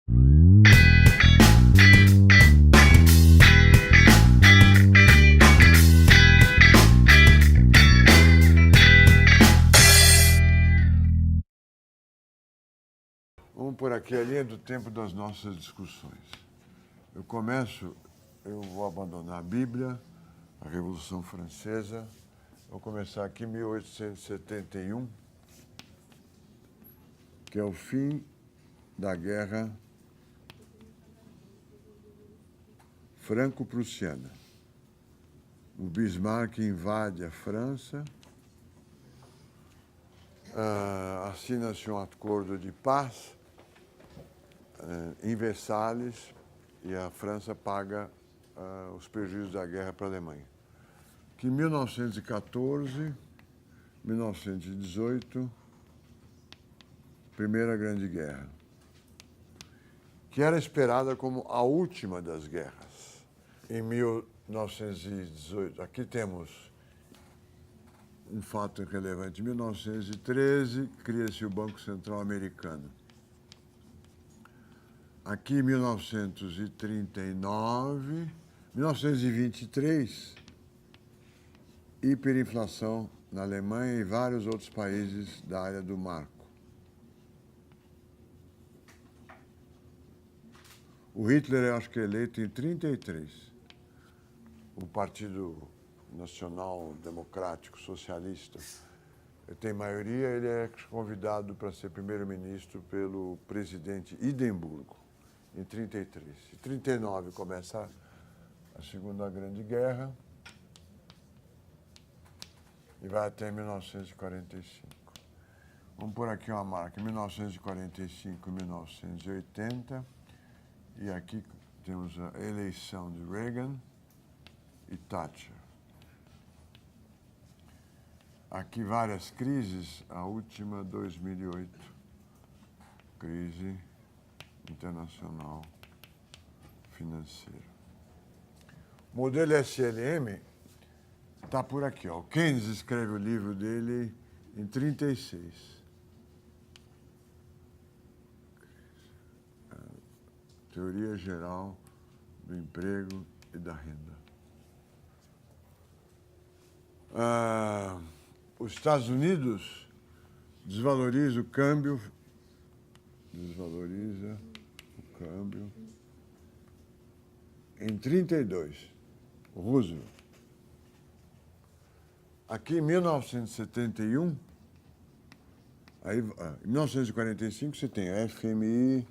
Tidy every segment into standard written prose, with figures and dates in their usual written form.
Vamos por aqui a linha do tempo das nossas discussões. Eu vou abandonar a Bíblia, a Revolução Francesa. Vou começar aqui em 1871, que é o fim da Guerra Franco-Prussiana. O Bismarck invade a França, assina-se um acordo de paz em Versalhes e a França paga os prejuízos da guerra para a Alemanha. Que em 1914, 1918, Primeira Grande Guerra, que era esperada como a última das guerras. Em 1918, aqui temos um fato relevante. Em 1913, cria-se o Banco Central Americano. Aqui, em 1939, 1923, hiperinflação na Alemanha e vários outros países da área do marco. O Hitler, eu acho que é eleito em 1933. O Partido Nacional Democrático Socialista tem maioria, ele é convidado para ser primeiro-ministro pelo presidente Hindenburgo, em 1933. Em 1939 começa a Segunda Grande Guerra e vai até 1945. Vamos pôr aqui uma marca, 1945 e 1980, e aqui temos a eleição de Reagan e Thatcher. Aqui várias crises, a última 2008, crise internacional financeira. O modelo SLM está por aqui. O Keynes escreve o livro dele em 1936. Teoria Geral do Emprego e da Renda. Os Estados Unidos desvaloriza o câmbio em 1932, Roosevelt. Aqui em 1971, em 1945 você tem a FMI,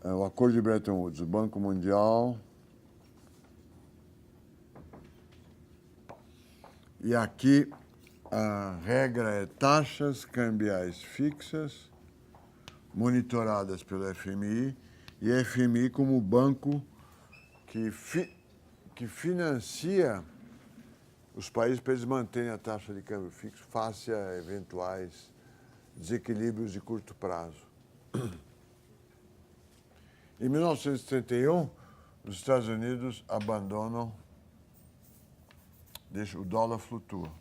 o Acordo de Bretton Woods, o Banco Mundial, e aqui a regra é taxas cambiais fixas, monitoradas pelo FMI, e a FMI como banco que financia os países para eles manterem a taxa de câmbio fixo face a eventuais desequilíbrios de curto prazo. Em 1931, os Estados Unidos abandonam, o dólar flutua.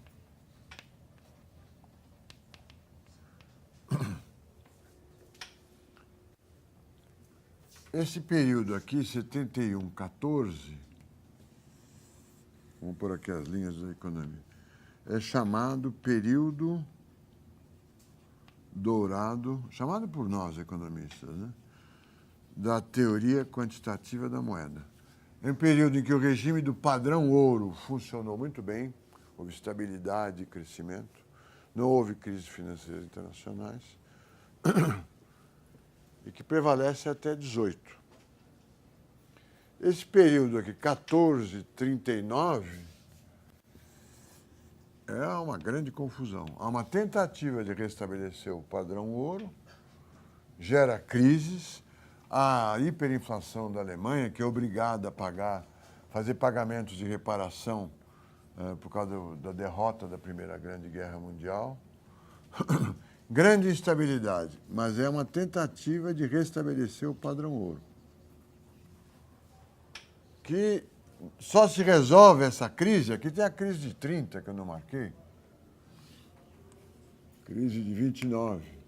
Esse período aqui, 71, 14, vamos pôr aqui as linhas da economia, é chamado período dourado, chamado por nós, economistas, né, da teoria quantitativa da moeda. É um período em que o regime do padrão ouro funcionou muito bem, houve estabilidade e crescimento, não houve crises financeiras internacionais, e que prevalece até 18. Esse período aqui, 14, 39, é uma grande confusão. Há uma tentativa de restabelecer o padrão ouro, gera crises, a hiperinflação da Alemanha, que é obrigada a fazer pagamentos de reparação por causa da derrota da Primeira Grande Guerra Mundial. Grande instabilidade, mas é uma tentativa de restabelecer o padrão ouro. Que só se resolve essa crise, aqui tem a crise de 30, que eu não marquei, crise de 29.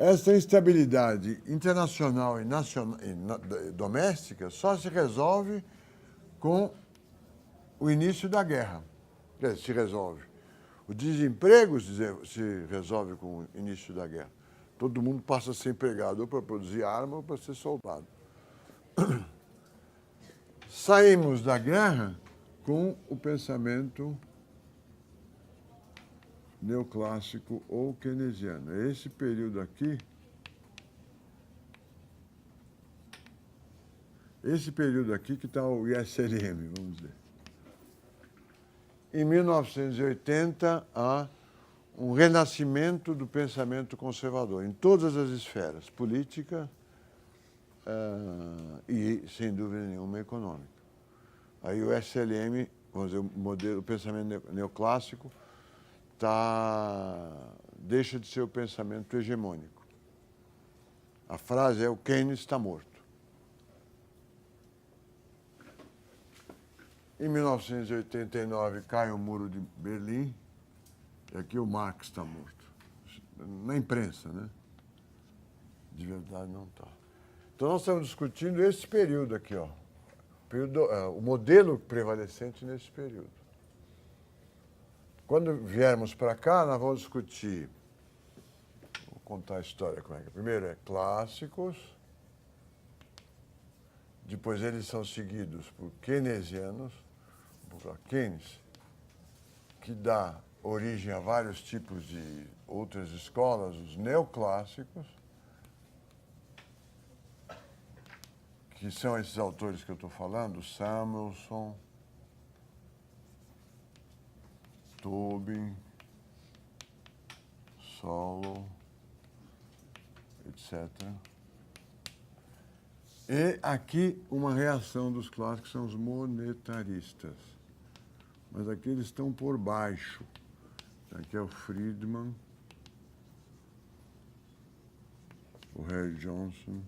Essa instabilidade internacional e doméstica só se resolve com o início da guerra. Quer dizer, se resolve. O desemprego se resolve com o início da guerra. Todo mundo passa a ser empregado ou para produzir arma ou para ser soldado. Saímos da guerra com o pensamento neoclássico ou keynesiano. É esse período aqui, que está o ISLM, vamos dizer. Em 1980, há um renascimento do pensamento conservador em todas as esferas, política e, sem dúvida nenhuma, econômica. Aí o SLM, vamos dizer, o pensamento neoclássico, deixa de ser o pensamento hegemônico. A frase é: o Keynes está morto. Em 1989 cai o Muro de Berlim, e aqui o Marx está morto. Na imprensa, né? De verdade não está. Então nós estamos discutindo esse período aqui, ó. O modelo prevalecente nesse período. Quando viermos para cá, nós vamos discutir, vou contar a história como é que é. Primeiro é clássicos, depois eles são seguidos por keynesianos, por Keynes, que dá origem a vários tipos de outras escolas, os neoclássicos, que são esses autores que eu estou falando, Samuelson, Tobin, Solow, etc. E aqui uma reação dos clássicos são os monetaristas. Mas aqui eles estão por baixo. Aqui é o Friedman, o Harry Johnson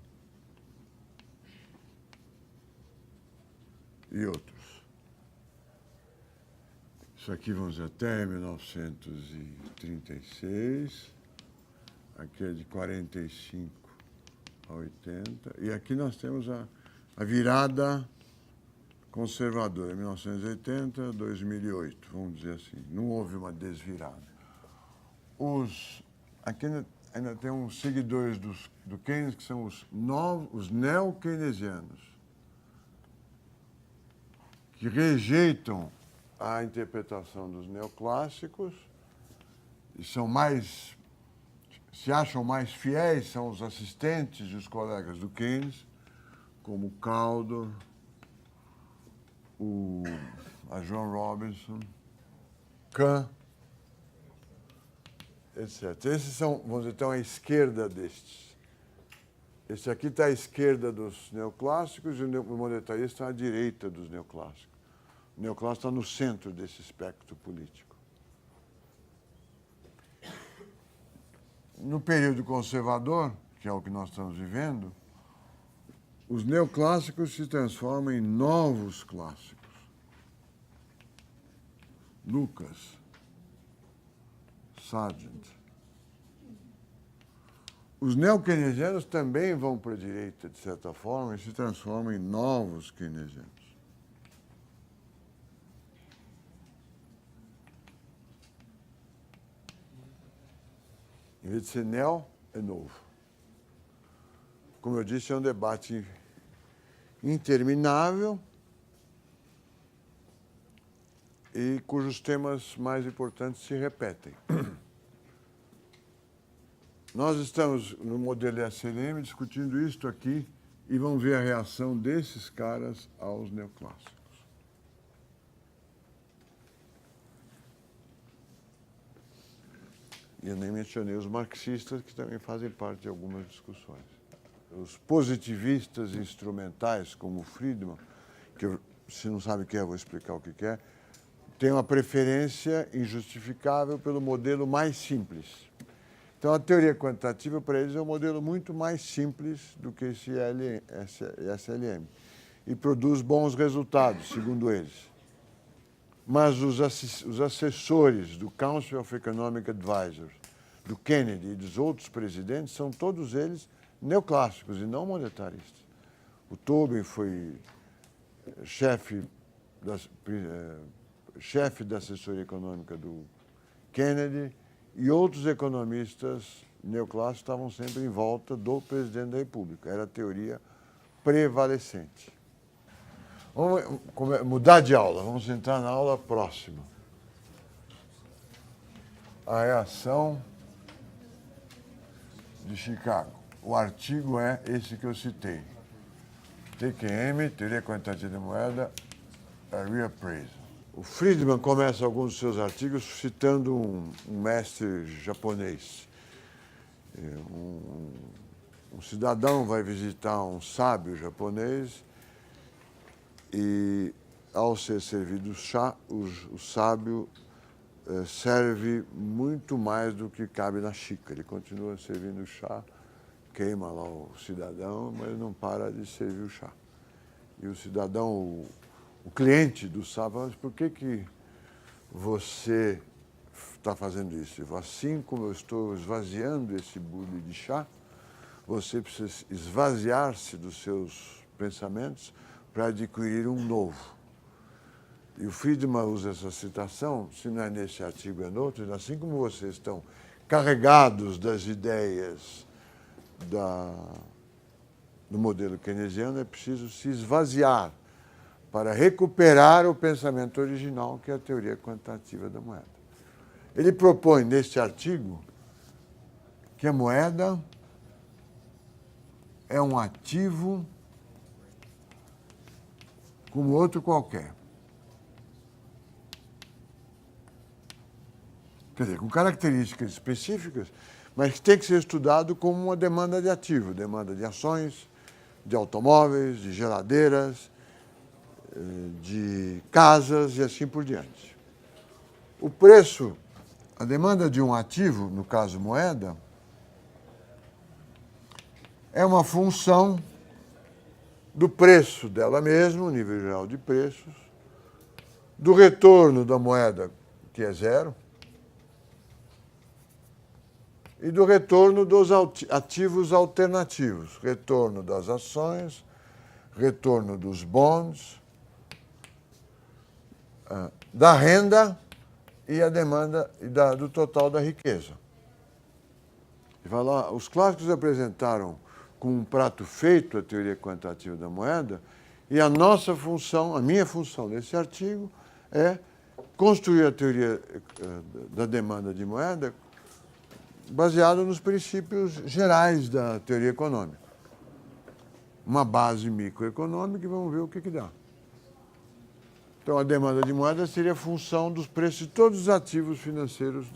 e outros. Isso aqui vamos até 1936. Aqui é de 45 a 80. E aqui nós temos a virada conservadora, 1980, 2008, vamos dizer assim. Não houve uma desvirada. Aqui ainda tem uns seguidores do Keynes, que são os neo-keynesianos, que rejeitam a interpretação dos neoclássicos e se acham mais fiéis, são os assistentes e os colegas do Keynes, como Caldor, a Joan Robinson, Kahn, etc. Esses são, vamos dizer, estão à esquerda destes. Esse aqui está à esquerda dos neoclássicos e o monetarista está à direita dos neoclássicos. O neoclássico está no centro desse espectro político. No período conservador, que é o que nós estamos vivendo, os neoclássicos se transformam em novos clássicos. Lucas, Sargent. Os neo-keynesianos também vão para a direita, de certa forma, e se transformam em novos keynesianos. Em vez de ser neo, é novo. Como eu disse, é um debate interminável e cujos temas mais importantes se repetem. Nós estamos no modelo SLM discutindo isto aqui e vamos ver a reação desses caras aos neoclássicos. E eu nem mencionei os marxistas, que também fazem parte de algumas discussões. Os positivistas instrumentais, como o Friedman, que se não sabe o que é, eu vou explicar o que é, tem uma preferência injustificável pelo modelo mais simples. Então, a teoria quantitativa, para eles, é um modelo muito mais simples do que esse SLM. E produz bons resultados, segundo eles. Mas os assessores do Council of Economic Advisors do Kennedy e dos outros presidentes são todos eles neoclássicos e não monetaristas. O Tobin foi chefe da assessoria econômica do Kennedy e outros economistas neoclássicos estavam sempre em volta do presidente da República. Era a teoria prevalecente. Vamos mudar de aula, vamos entrar na aula próxima. A reação de Chicago. O artigo é esse que eu citei. TQM, Teoria Quantitativa da Moeda, a Reappraisal. O Friedman começa alguns dos seus artigos citando um mestre japonês. Um cidadão vai visitar um sábio japonês e, ao ser servido chá, o sábio serve muito mais do que cabe na xícara. Ele continua servindo chá, queima lá o cidadão, mas não para de servir o chá. E o cidadão, o cliente do sábio, fala, mas por que você está fazendo isso? Assim como eu estou esvaziando esse bule de chá, você precisa esvaziar-se dos seus pensamentos para adquirir um novo. E o Friedman usa essa citação, se não é nesse artigo, é no outro, assim como vocês estão carregados das ideias do modelo keynesiano, é preciso se esvaziar para recuperar o pensamento original, que é a teoria quantitativa da moeda. Ele propõe, neste artigo, que a moeda é um ativo como outro qualquer. Quer dizer, com características específicas, mas que tem que ser estudado como uma demanda de ativo, demanda de ações, de automóveis, de geladeiras, de casas e assim por diante. O preço, a demanda de um ativo, no caso moeda, é uma função do preço dela mesma, o nível geral de preços, do retorno da moeda, que é zero, e do retorno dos ativos alternativos, retorno das ações, retorno dos bonds, da renda e a demanda do total da riqueza. Os clássicos apresentaram como um prato feito a teoria quantitativa da moeda e a nossa função, a minha função nesse artigo é construir a teoria da demanda de moeda baseado nos princípios gerais da teoria econômica. Uma base microeconômica e vamos ver o que dá. Então, a demanda de moeda seria a função dos preços de todos os ativos financeiros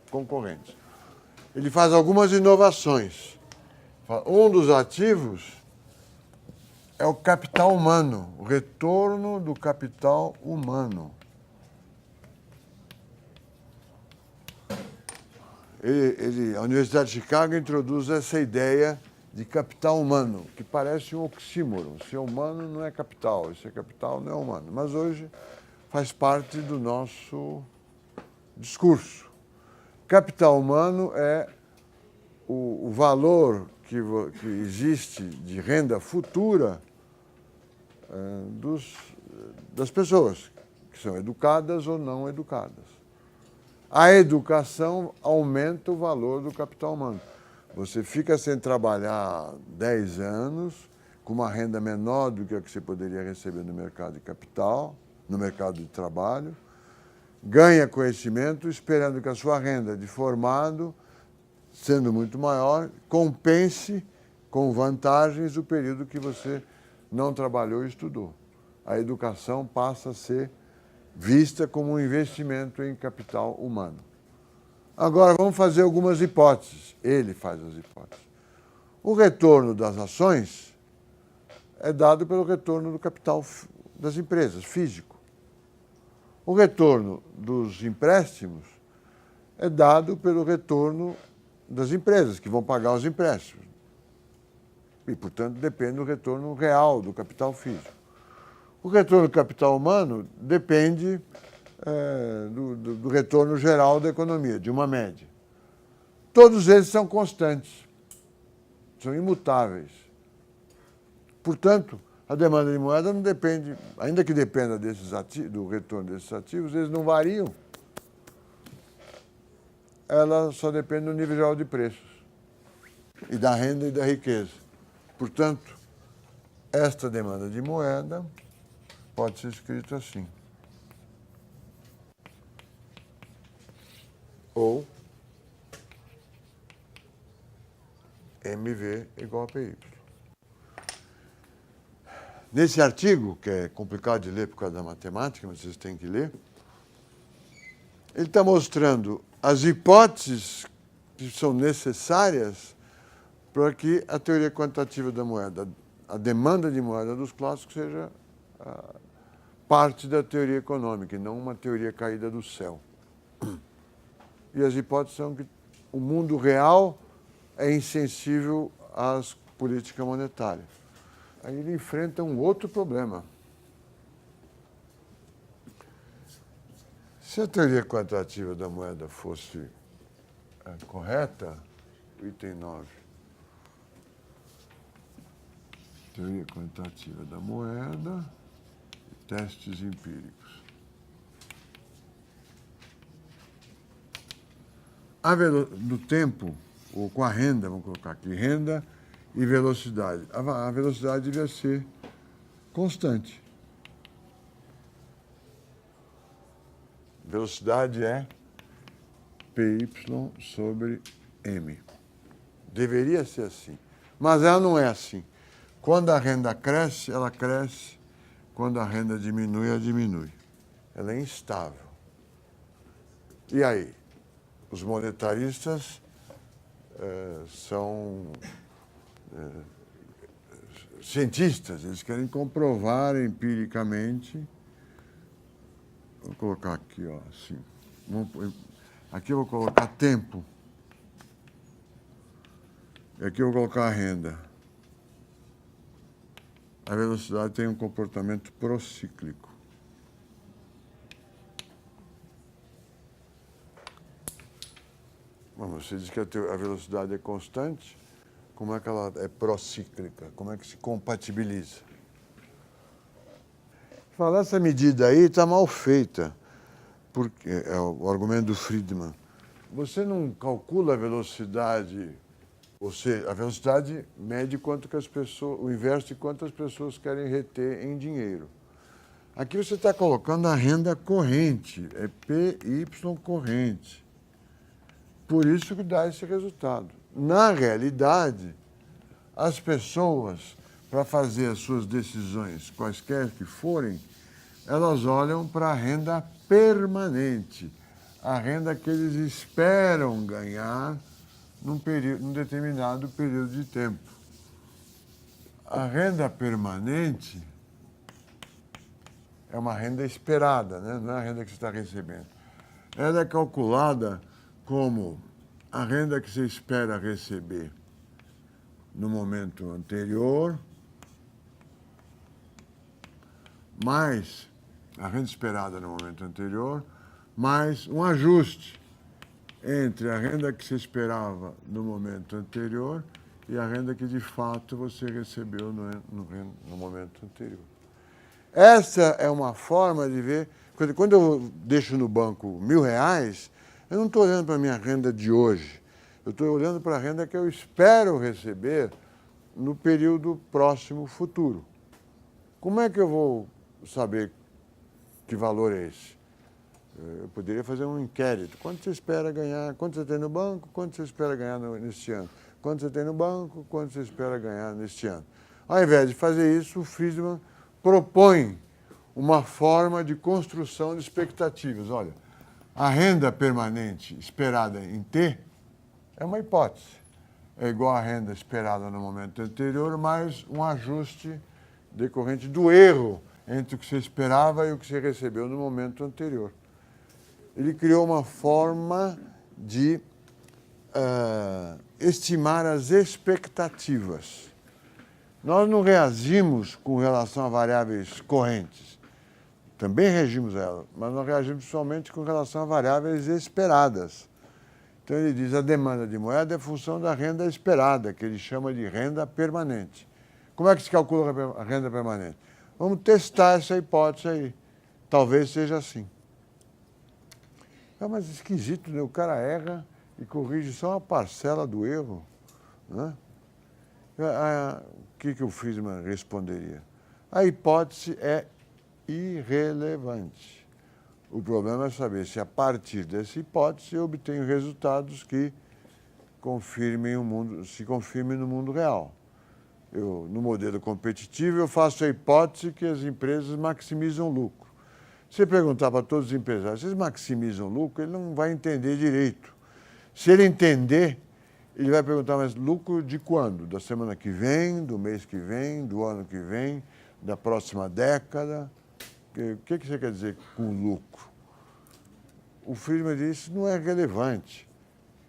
concorrentes. Ele faz algumas inovações. Um dos ativos é o capital humano, o retorno do capital humano. A Universidade de Chicago introduz essa ideia de capital humano, que parece um oxímoron. Se é humano não é capital, se é capital não é humano. Mas hoje faz parte do nosso discurso. Capital humano é o valor que existe de renda futura das pessoas, que são educadas ou não educadas. A educação aumenta o valor do capital humano. Você fica sem trabalhar 10 anos, com uma renda menor do que a que você poderia receber no mercado de capital, no mercado de trabalho, ganha conhecimento esperando que a sua renda de formado, sendo muito maior, compense com vantagens o período que você não trabalhou e estudou. A educação passa a ser vista como um investimento em capital humano. Agora, vamos fazer algumas hipóteses. Ele faz as hipóteses. O retorno das ações é dado pelo retorno do capital das empresas, físico. O retorno dos empréstimos é dado pelo retorno das empresas, que vão pagar os empréstimos. E, portanto, depende do retorno real do capital físico. O retorno do capital humano depende do retorno geral da economia, de uma média. todos eles são constantes, são imutáveis. Portanto, a demanda de moeda não depende, ainda que dependa desses ativos, do retorno desses ativos, eles não variam. Ela só depende do nível geral de preços, e da renda e da riqueza. Portanto, esta demanda de moeda pode ser escrita assim. Ou MV igual a PY. Nesse artigo, que é complicado de ler por causa da matemática, mas vocês têm que ler, ele está mostrando as hipóteses que são necessárias para que a teoria quantitativa da moeda, a demanda de moeda dos clássicos, seja parte da teoria econômica e não uma teoria caída do céu. E as hipóteses são que o mundo real é insensível às políticas monetárias. Aí ele enfrenta um outro problema. Se a teoria quantitativa da moeda fosse correta, item 9, teoria quantitativa da moeda, testes empíricos. No tempo, ou com a renda, vamos colocar aqui, renda e velocidade. A velocidade devia ser constante. Velocidade é PY sobre M. Deveria ser assim. Mas ela não é assim. Quando a renda cresce, ela cresce. Quando a renda diminui, ela diminui. Ela é instável. E aí? Os monetaristas são cientistas, eles querem comprovar empiricamente. Vou colocar aqui, ó, assim. Aqui eu vou colocar tempo. E aqui eu vou colocar a renda. A velocidade tem um comportamento procíclico. Bom, você diz que a velocidade é constante, como é que ela é procíclica? Como é que se compatibiliza? Falar essa medida aí está mal feita, porque é o argumento do Friedman. Você não calcula a velocidade, ou seja, a velocidade mede quanto que as pessoas, o inverso de quanto as pessoas querem reter em dinheiro. Aqui você está colocando a renda corrente, é PY corrente. Por isso que dá esse resultado. Na realidade, as pessoas, para fazer as suas decisões, quaisquer que forem, elas olham para a renda permanente, a renda que eles esperam ganhar num determinado período de tempo. A renda permanente é uma renda esperada, né? Não é a renda que você está recebendo. Ela é calculada como a renda que você espera receber no momento anterior, mais a renda esperada no momento anterior, mais um ajuste entre a renda que você esperava no momento anterior e a renda que de fato você recebeu no momento anterior. Essa é uma forma de ver. Quando eu deixo no banco R$1.000, eu não estou olhando para a minha renda de hoje. Eu estou olhando para a renda que eu espero receber no período próximo futuro. Como é que eu vou saber que valor é esse? Eu poderia fazer um inquérito. Quanto você espera ganhar? Quanto você tem no banco? Quanto você espera ganhar neste ano? Quanto você tem no banco? Quanto você espera ganhar neste ano? Ao invés de fazer isso, o Friedman propõe uma forma de construção de expectativas. Olha, a renda permanente esperada em T é uma hipótese. É igual à renda esperada no momento anterior, mais um ajuste decorrente do erro entre o que você esperava e o que você recebeu no momento anterior. Ele criou uma forma de estimar as expectativas. Nós não reagimos com relação a variáveis correntes. Também reagimos a elas, mas nós reagimos somente com relação a variáveis esperadas. Então, ele diz a demanda de moeda é função da renda esperada, que ele chama de renda permanente. Como é que se calcula a renda permanente? Vamos testar essa hipótese aí. Talvez seja assim. Mas esquisito, né? O cara erra e corrige só uma parcela do erro. Né? O que o Friedman responderia? A hipótese é irrelevante. O problema é saber se, a partir dessa hipótese, eu obtenho resultados que se confirmem no mundo real. No modelo competitivo, eu faço a hipótese que as empresas maximizam lucro. Se perguntar para todos os empresários, vocês maximizam lucro, ele não vai entender direito. Se ele entender, ele vai perguntar, mas lucro de quando? Da semana que vem, do mês que vem, do ano que vem, da próxima década? O que você quer dizer com lucro? O Friedman disse que não é relevante.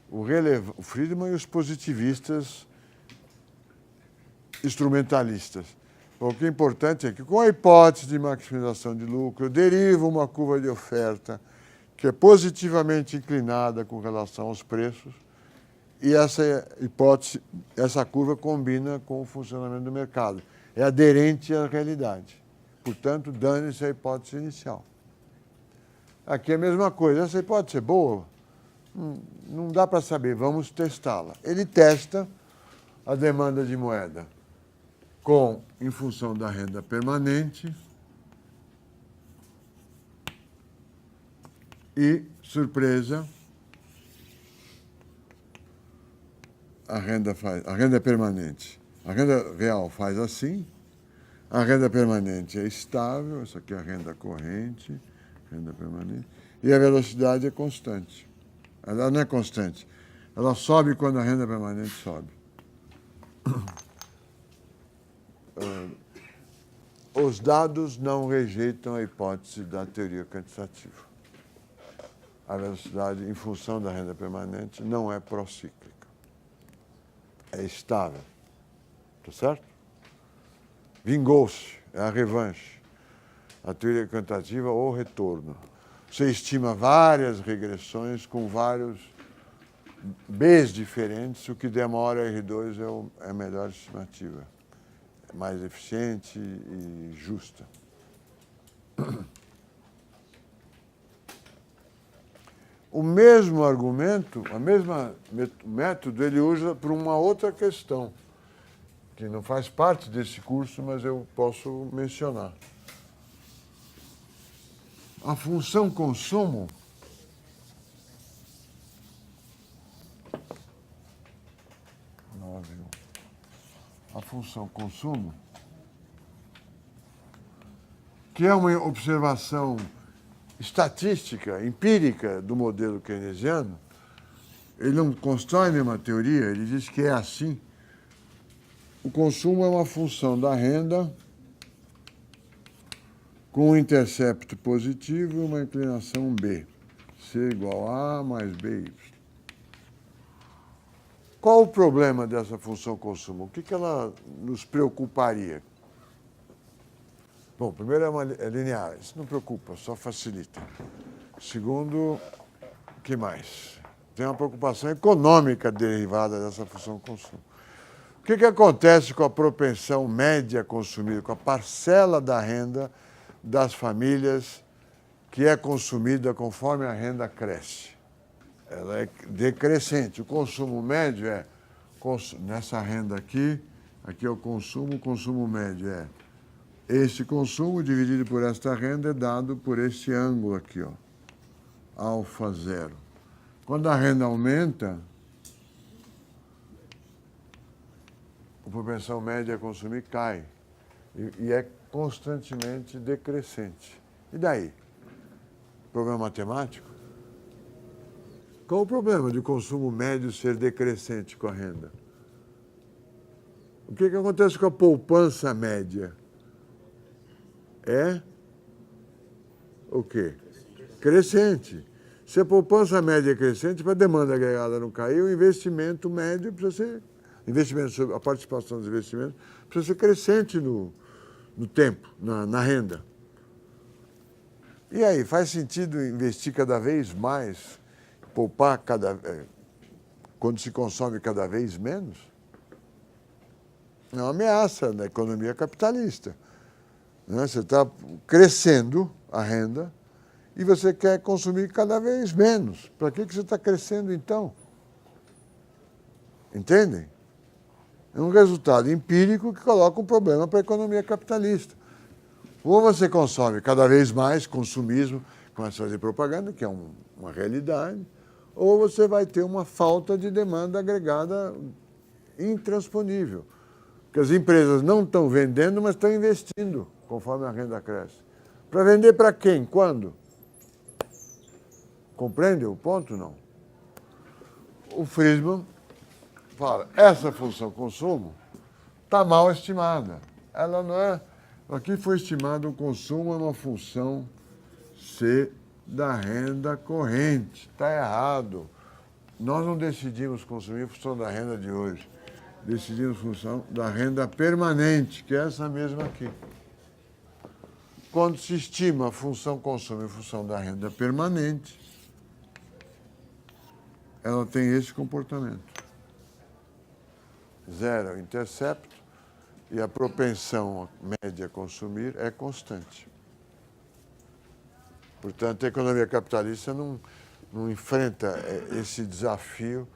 O Friedman e os positivistas instrumentalistas. O que é importante é que, com a hipótese de maximização de lucro, eu derivo uma curva de oferta que é positivamente inclinada com relação aos preços, e essa curva combina com o funcionamento do mercado. É aderente à realidade. Portanto, dane-se a hipótese inicial. Aqui é a mesma coisa. Essa hipótese é boa? Não dá para saber. Vamos testá-la. Ele testa a demanda de moeda em função da renda permanente e, surpresa, a renda permanente. A renda real faz assim, a renda permanente é estável, essa aqui é a renda corrente, renda permanente, e a velocidade é constante. Ela não é constante, ela sobe quando a renda permanente sobe. Os dados não rejeitam a hipótese da teoria quantitativa. A velocidade, em função da renda permanente, não é procíclica. É estável. Está certo? Vingou-se, é a revanche. A teoria quantitativa ou retorno. Você estima várias regressões com vários Bs diferentes, o que demora R2 é a melhor estimativa. É mais eficiente e justa. O mesmo argumento, o mesmo método, ele usa para uma outra questão, que não faz parte desse curso, mas eu posso mencionar. A função consumo que é uma observação estatística, empírica do modelo keynesiano, ele não constrói nenhuma teoria, ele diz que é assim. O consumo é uma função da renda com um intercepto positivo e uma inclinação B. C igual a mais BY. Qual o problema dessa função consumo? O que ela nos preocuparia? Bom, primeiro é linear, isso não preocupa, só facilita. Segundo, o que mais? Tem uma preocupação econômica derivada dessa função consumo. O que acontece com a propensão média a consumir, com a parcela da renda das famílias que é consumida conforme a renda cresce? Ela é decrescente. O consumo médio nessa renda aqui é o consumo médio é este consumo dividido por esta renda é dado por este ângulo aqui, ó, alfa zero. Quando a renda aumenta, a propensão média a consumir cai e é constantemente decrescente. E daí? Problema matemático? Qual o problema de consumo médio ser decrescente com a renda? O que acontece com a poupança média? É o quê? Crescente. Se a poupança média é crescente, para a demanda agregada não cair, o investimento médio precisa ser, a participação dos investimentos precisa ser crescente no tempo, na renda. E aí, faz sentido investir cada vez mais, poupar quando se consome cada vez menos, é uma ameaça da economia capitalista. Né? Você está crescendo a renda e você quer consumir cada vez menos. Para que você está crescendo, então? Entendem? É um resultado empírico que coloca um problema para a economia capitalista. Ou você consome cada vez mais, consumismo, começa a fazer propaganda, que é uma realidade, ou você vai ter uma falta de demanda agregada intransponível. Porque as empresas não estão vendendo, mas estão investindo, conforme a renda cresce. Para vender para quem? Quando? Compreende o ponto, não? O Friedman fala, essa função consumo está mal estimada. Ela não é... Aqui foi estimado o consumo é uma função C da renda corrente. Está errado. Nós não decidimos consumir em função da renda de hoje. Decidimos em função da renda permanente, que é essa mesma aqui. Quando se estima a função consumo em função da renda permanente, ela tem esse comportamento. Zero é o intercepto e a propensão média a consumir é constante. Portanto, a economia capitalista não enfrenta esse desafio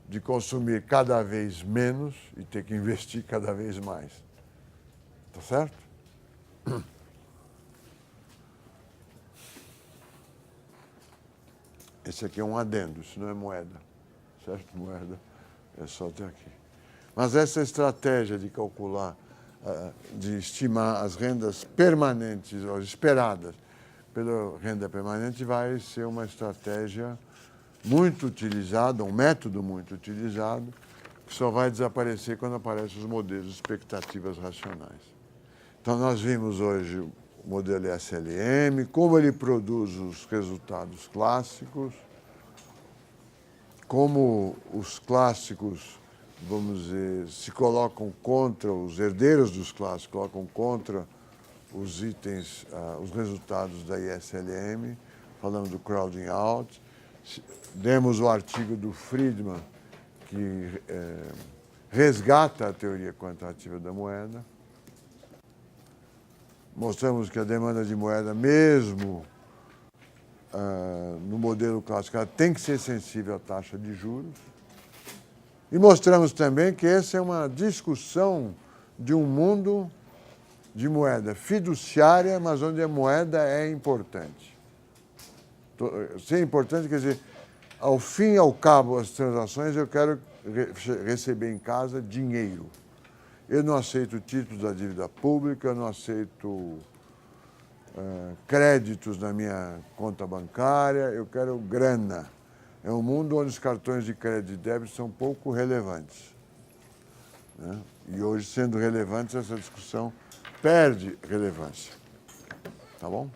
de consumir cada vez menos e ter que investir cada vez mais. Tá certo? Esse aqui é um adendo, isso não é moeda. Certo? Moeda é só até aqui. Mas essa estratégia de calcular, de estimar as rendas permanentes, ou esperadas pela renda permanente, vai ser uma estratégia muito utilizada, um método muito utilizado, que só vai desaparecer quando aparecem os modelos de expectativas racionais. Então, nós vimos hoje o modelo SLM, como ele produz os resultados clássicos, como os clássicos, vamos dizer, se colocam contra, os herdeiros dos clássicos colocam contra os itens, os resultados da ISLM, falando do crowding out. Demos o artigo do Friedman, que resgata a teoria quantitativa da moeda. Mostramos que a demanda de moeda, mesmo no modelo clássico, ela tem que ser sensível à taxa de juros. E mostramos também que essa é uma discussão de um mundo de moeda fiduciária, mas onde a moeda é importante. Ser importante quer dizer, ao fim e ao cabo das transações, eu quero receber em casa dinheiro. Eu não aceito títulos da dívida pública, eu não aceito créditos na minha conta bancária, eu quero grana. É um mundo onde os cartões de crédito e débito são pouco relevantes. Né? E hoje, sendo relevantes, essa discussão perde relevância. Tá bom?